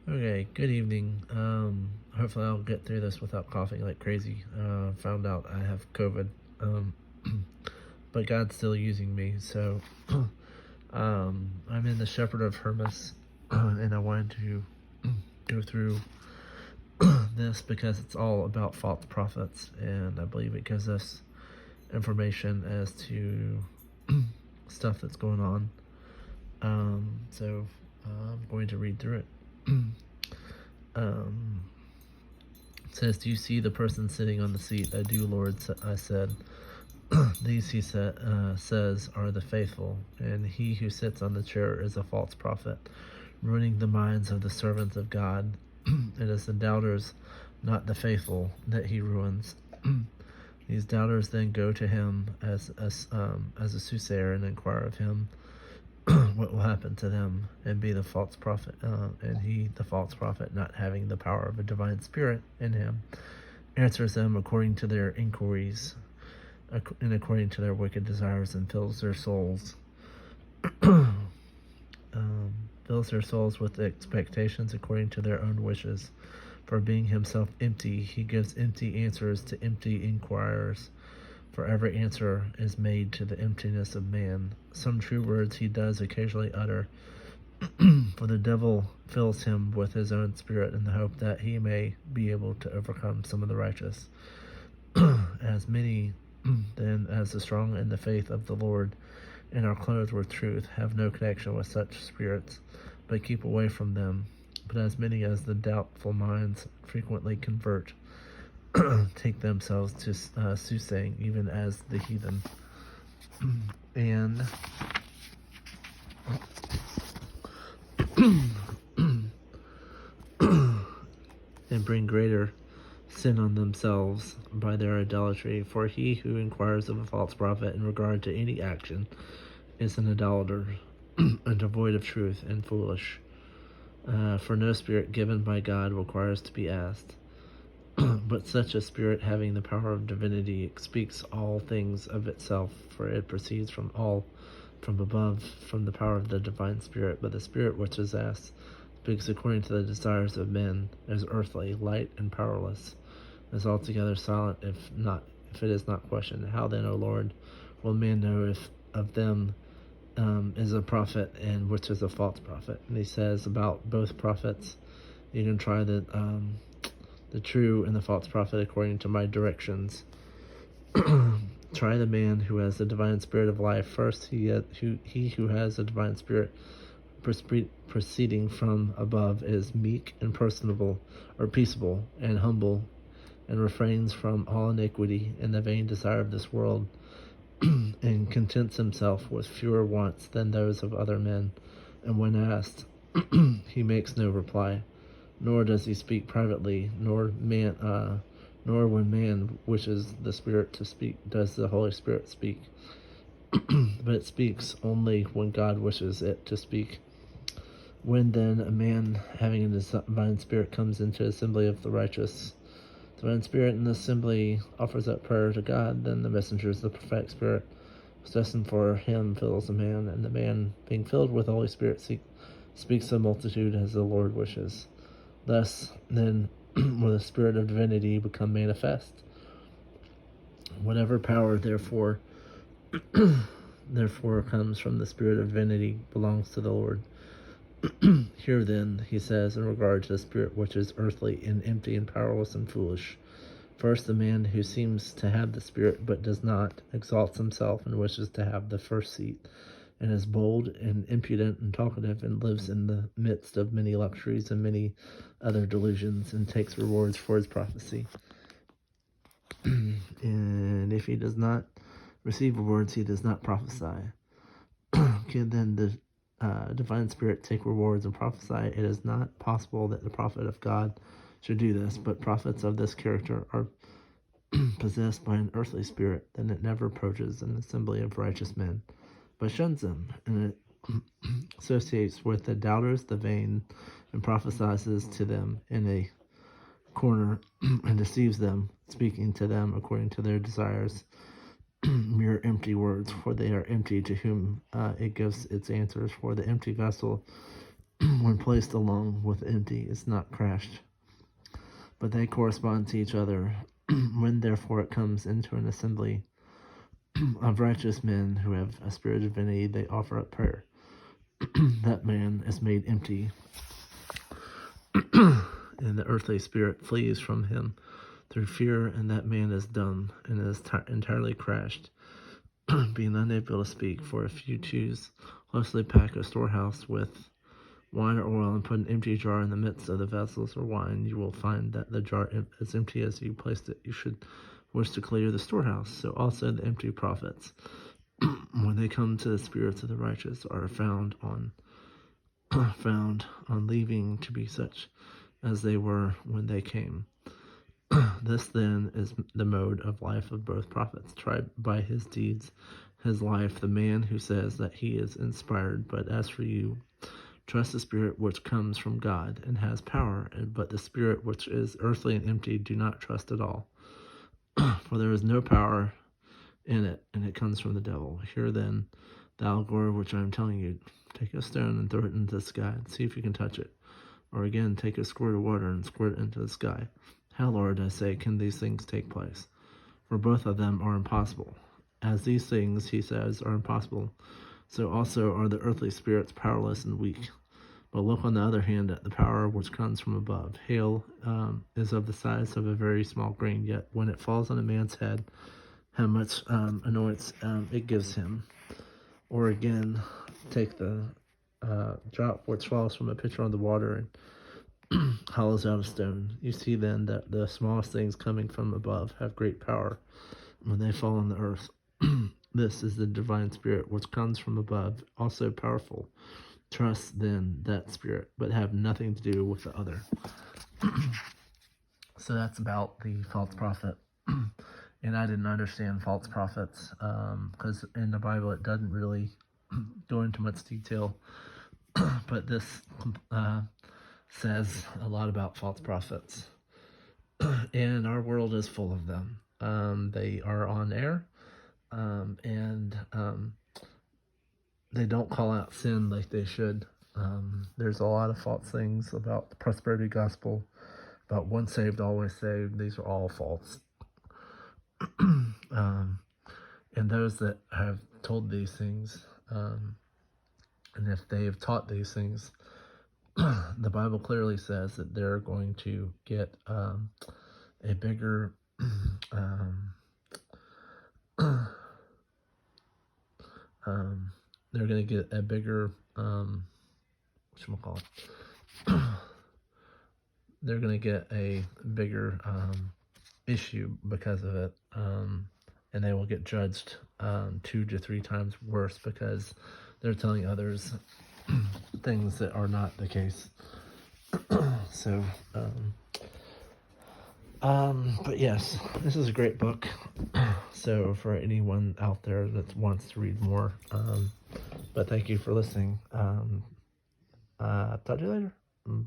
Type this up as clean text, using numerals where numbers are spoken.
Okay, good evening. Hopefully I'll get through this without coughing like crazy. Found out I have COVID, um, but God's still using me. So, I'm in the Shepherd of Hermas, and I wanted to go through this because it's all about false prophets, and I believe it gives us information as to stuff that's going on. I'm going to read through it. um, It says, "Do you see the person sitting on the seat? I do, Lord," I said. "These," says, "are the faithful, and he who sits on the chair is a false prophet, ruining the minds of the servants of God. It is the doubters, not the faithful, that he ruins." These doubters then go to him as a soothsayer and inquire of him what will happen to them, and be the false prophet, and he, the false prophet, not having the power of a divine spirit in him, answers them according to their inquiries and according to their wicked desires, and fills their souls fills their souls with expectations according to their own wishes. For being himself empty, he gives empty answers to empty inquirers. For every answer is made to the emptiness of man. Some true words he does occasionally utter, for the devil fills him with his own spirit in the hope that he may be able to overcome some of the righteous. As many then as the strong in the faith of the Lord and are clothed with truth have no connection with such spirits, but keep away from them. But as many as the doubtful minds frequently convert take themselves to soothsaying, even as the heathen, and and bring greater sin on themselves by their idolatry. For he who inquires of a false prophet in regard to any action is an idolater, and devoid of truth, and foolish. For no spirit given by God requires to be asked. But such a spirit, having the power of divinity, speaks all things of itself, for it proceeds from above, from the power of the divine spirit. But the spirit which is asked speaks according to the desires of men, is earthly, light, and powerless, is altogether silent, if it is not questioned. How then, O Lord, will man know if of them is a prophet and which is a false prophet? And he says about both prophets, you can try the true and the false prophet according to my directions. Try the man who has the divine spirit of life first. He who has the divine spirit proceeding from above is meek and personable, or peaceable and humble, and refrains from all iniquity and the vain desire of this world, and contents himself with fewer wants than those of other men. And when asked, he makes no reply, nor does he speak privately, nor when man wishes the Spirit to speak, does the Holy Spirit speak. But it speaks only when God wishes it to speak. When then a man having a divine spirit comes into the assembly of the righteous, the divine spirit in the assembly offers up prayer to God, then the messengers of the prophetic spirit was destined for him fills a man, and the man, being filled with the Holy Spirit, speaks to the multitude as the Lord wishes. Thus, then, will the spirit of divinity become manifest. Whatever power, therefore, comes from the spirit of divinity belongs to the Lord. Here, then, he says, in regard to the spirit which is earthly and empty and powerless and foolish. First, the man who seems to have the spirit but does not exalts himself and wishes to have the first seat, and is bold and impudent and talkative, and lives in the midst of many luxuries and many other delusions, and takes rewards for his prophecy. And if he does not receive rewards, he does not prophesy. Can then the divine spirit take rewards and prophesy? It is not possible that the prophet of God should do this, but prophets of this character are possessed by an earthly spirit. Then it never approaches an assembly of righteous men, but shuns them, and it associates with the doubters, the vain, and prophesies to them in a corner, and deceives them, speaking to them according to their desires, mere empty words, for they are empty to whom it gives its answers. For the empty vessel when placed along with empty, is not crashed, but they correspond to each other. When therefore it comes into an assembly of righteous men who have a spirit of divinity, they offer up prayer. That man is made empty, and the earthly spirit flees from him through fear, and that man is dumb and is entirely crashed, being unable to speak. For if you choose closely pack a storehouse with wine or oil and put an empty jar in the midst of the vessels or wine, you will find that the jar is empty as you placed it. You should wish to clear the storehouse. So also the empty prophets, when they come to the spirits of the righteous, are found on leaving to be such as they were when they came. This then is the mode of life of both prophets. Tried by his deeds, his life, the man who says that he is inspired. But as for you, trust the spirit which comes from God and has power, but the spirit which is earthly and empty do not trust at all. For there is no power in it, and it comes from the devil. Hear then the allegory which I am telling you. Take a stone and throw it into the sky, and see if you can touch it. Or again, take a squirt of water and squirt it into the sky. How, Lord, I say, can these things take place? For both of them are impossible. As these things, he says, are impossible, so also are the earthly spirits powerless and weak. But look on the other hand at the power which comes from above. Hail is of the size of a very small grain, yet when it falls on a man's head, how much annoyance it gives him. Or again, take the drop which falls from a pitcher on the water and hollows out a stone. You see then that the smallest things coming from above have great power when they fall on the earth. This is the divine spirit which comes from above, also powerful. Trust then that spirit, but have nothing to do with the other. So that's about the false prophet. And I didn't understand false prophets because in the Bible it doesn't really go into much detail. But this says a lot about false prophets. And our world is full of them. They are on air, and they don't call out sin like they should. There's a lot of false things about the prosperity gospel, about once saved, always saved. These are all false. And those that have told these things, and if they have taught these things, the Bible clearly says that they're going to get a bigger they're going to get a bigger whatchamacallit? They're going to get a bigger issue because of it, and they will get judged 2 to 3 times worse because they're telling others things that are not the case. So but yes, this is a great book. So for anyone out there that wants to read more, but thank you for listening. Talk to you later. Bye.